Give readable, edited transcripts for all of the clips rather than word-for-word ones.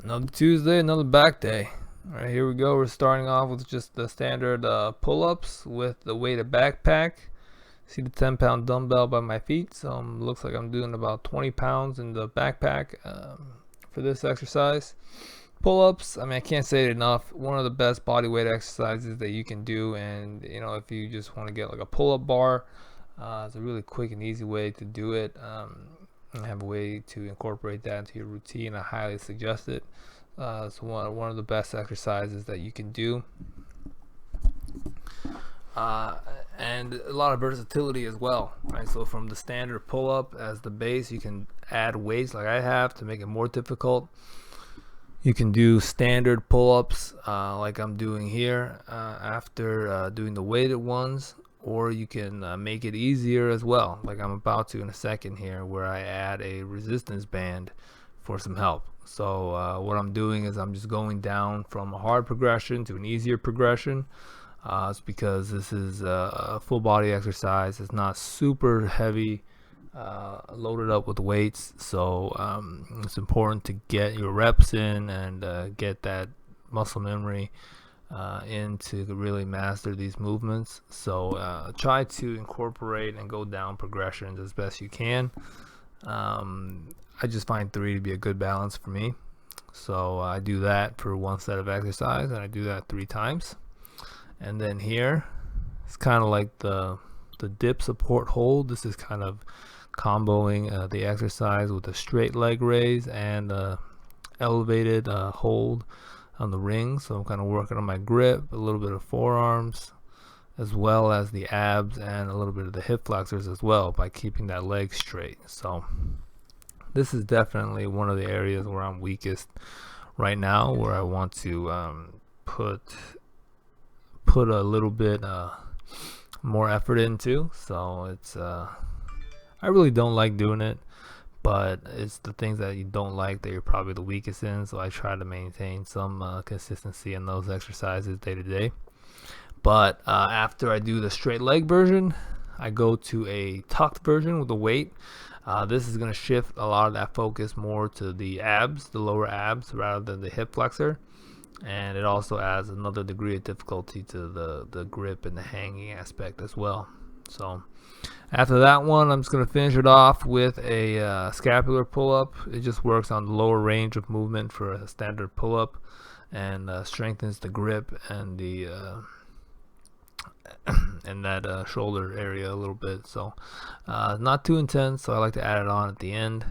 Another Tuesday, another back day. All right, here we go. We're starting off with just the standard pull-ups with the weighted backpack. See the 10-pound dumbbell by my feet, so looks like I'm doing about 20 pounds in the backpack for this exercise. Pull-ups, I mean, I can't say it enough. One of the best body weight exercises that you can do, and if you just want to get like a pull-up bar, it's a really quick and easy way to do it. And have a way to incorporate that into your routine. I highly suggest it. It's one of the best exercises that you can do, and a lot of versatility as well. Right, so from the standard pull-up as the base, you can add weights like I have to make it more difficult. You can do standard pull-ups like I'm doing here after doing the weighted ones, or you can make it easier as well, like I'm about to in a second here, where I add a resistance band for some help. So what I'm doing is I'm just going down from a hard progression to an easier progression. It's because this is a full body exercise. It's not super heavy, loaded up with weights, so it's important to get your reps in and get that muscle memory in to really master these movements. So try to incorporate and go down progressions as best you can. I just find 3 to be a good balance for me, so I do that for one set of exercise, and I do that 3 times. And then here it's kind of like the dip support hold. This is kind of comboing the exercise with a straight leg raise and elevated hold on the ring. So I'm kind of working on my grip, a little bit of forearms, as well as the abs and a little bit of the hip flexors as well, by keeping that leg straight. So this is definitely one of the areas where I'm weakest right now, where I want to put a little bit more effort into. So it's I really don't like doing it, but it's the things that you don't like that you're probably the weakest in, so I try to maintain some consistency in those exercises day to day. But after I do the straight leg version, I go to a tucked version with the weight. This is going to shift a lot of that focus more to the abs, the lower abs, rather than the hip flexor, and it also adds another degree of difficulty to the grip and the hanging aspect as well. So after that one, I'm just going to finish it off with a scapular pull-up. It just works on the lower range of movement for a standard pull-up, and strengthens the grip and the and that shoulder area a little bit. So not too intense, so I like to add it on at the end.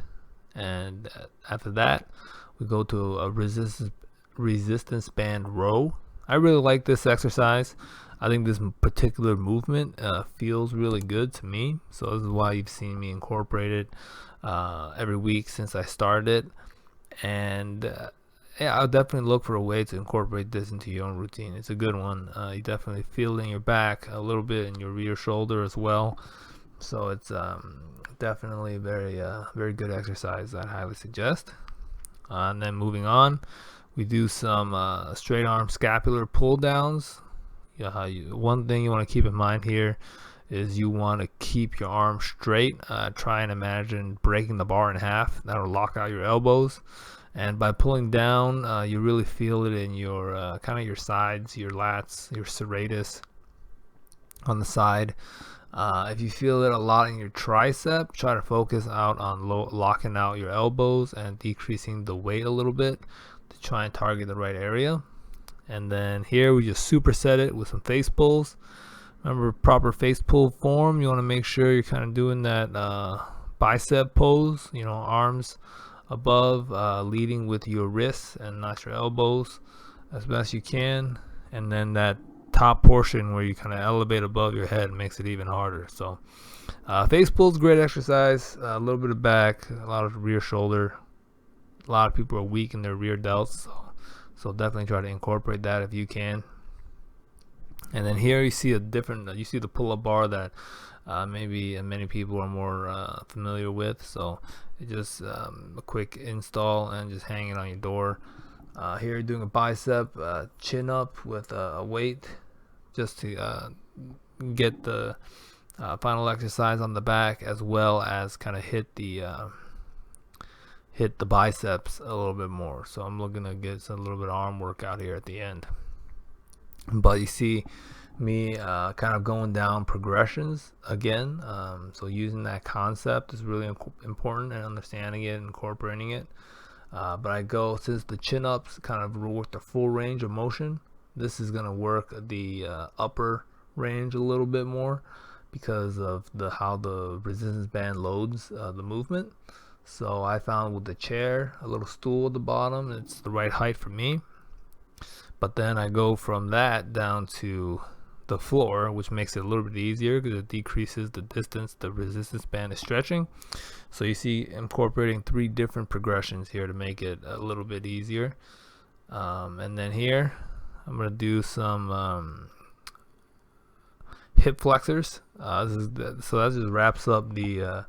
And after that, we go to a resistance band row. I really like this exercise. I think this particular movement feels really good to me, so this is why you've seen me incorporate it every week since I started it. And yeah, I'll definitely look for a way to incorporate this into your own routine. It's a good one. You definitely feel it in your back, a little bit in your rear shoulder as well. So it's definitely very good exercise that I highly suggest. And then moving on, we do some straight arm scapular pull downs. One thing you want to keep in mind here is you want to keep your arm straight. Try and imagine breaking the bar in half. That'll lock out your elbows. And by pulling down, you really feel it in your kind of your sides, your lats, your serratus on the side. If you feel it a lot in your tricep, try to focus out on locking out your elbows and decreasing the weight a little bit to try and target the right area. And then here we just superset it with some face pulls. Remember, proper face pull form, you want to make sure you're kind of doing that bicep pose, arms above, leading with your wrists and not your elbows as best you can. And then that top portion where you kind of elevate above your head makes it even harder. So face pulls, great exercise. A little bit of back, a lot of rear shoulder. A lot of people are weak in their rear delts, so definitely try to incorporate that if you can. And then here you see you see the pull-up bar that maybe many people are more familiar with. So it's just a quick install and just hang it on your door. Here you're doing a bicep chin up with a weight, just to get the final exercise on the back, as well as kind of hit the hit the biceps a little bit more. So I'm looking to get a little bit of arm workout here at the end. But you see me kind of going down progressions again. So using that concept is really important, and understanding it, incorporating it. But I go, since the chin-ups kind of work the full range of motion, this is going to work the upper range a little bit more because of how the resistance band loads the movement. So I found with the chair, a little stool at the bottom, it's the right height for me. But then I go from that down to the floor, which makes it a little bit easier because it decreases the distance the resistance band is stretching. So you see, incorporating 3 different progressions here to make it a little bit easier. And then here I'm going to do some hip flexors. So that just wraps up the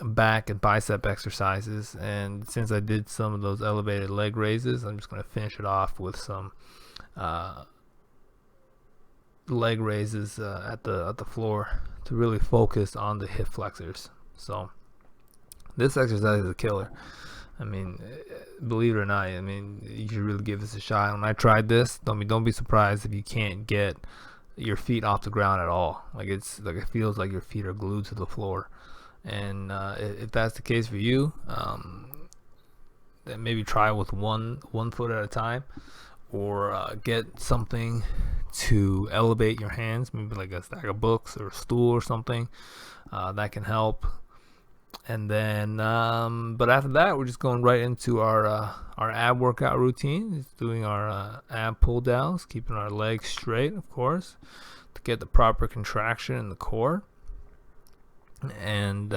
back and bicep exercises. And since I did some of those elevated leg raises, I'm just going to finish it off with some leg raises at the floor to really focus on the hip flexors. So this exercise is a killer. I mean, believe it or not, I mean, you should really give this a shot. When I tried this, don't be surprised if you can't get your feet off the ground at all. Like, it's like, it feels like your feet are glued to the floor. And if that's the case for you, then maybe try with one foot at a time, or get something to elevate your hands, maybe like a stack of books or a stool or something that can help. And then but after that, we're just going right into our ab workout routine. It's doing our ab pull downs, keeping our legs straight, of course, to get the proper contraction in the core. And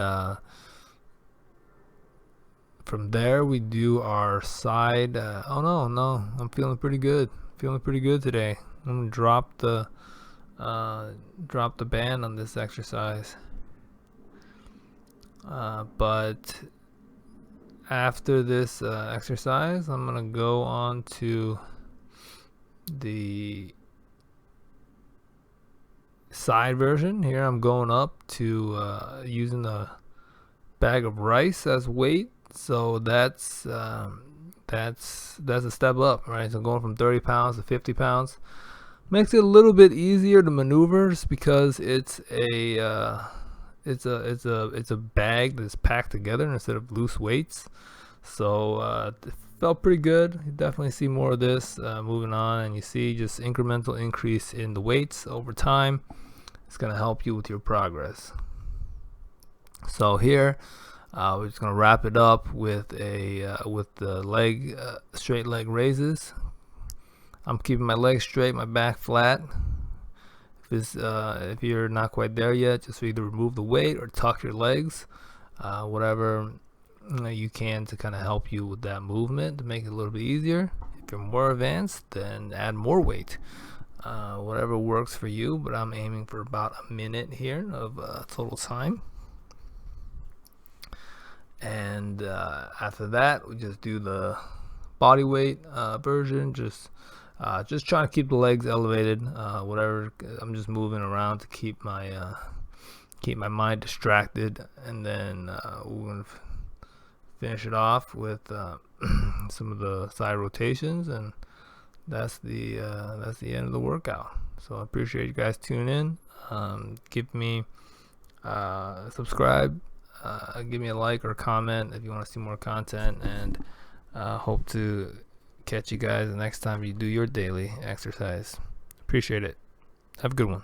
from there we do our side oh no, I'm feeling pretty good today. I'm gonna drop the band on this exercise. But after this exercise, I'm gonna go on to the side version. Here I'm going up to using the bag of rice as weight. So that's a step up, right? So going from 30 pounds to 50 pounds makes it a little bit easier to maneuver, just because it's a bag that's packed together instead of loose weights. So it felt pretty good. You definitely see more of this moving on, and you see just incremental increase in the weights over time. It's going to help you with your progress. So here we're just going to wrap it up with the leg straight leg raises. I'm keeping my legs straight, my back flat. If you're not quite there yet, just either remove the weight or tuck your legs, whatever you can to kind of help you with that movement to make it a little bit easier. If you're more advanced, then add more weight, whatever works for you. But I'm aiming for about a minute here of total time. And after that, we just do the body weight version. Just trying to keep the legs elevated, whatever. I'm just moving around to keep my mind distracted, and then we're gonna finish it off with some of the side rotations, and that's the end of the workout. So I appreciate you guys tuning in. Give me subscribe, give me a like or comment if you want to see more content, and hope to catch you guys the next time you do your daily exercise. Appreciate it. Have a good one.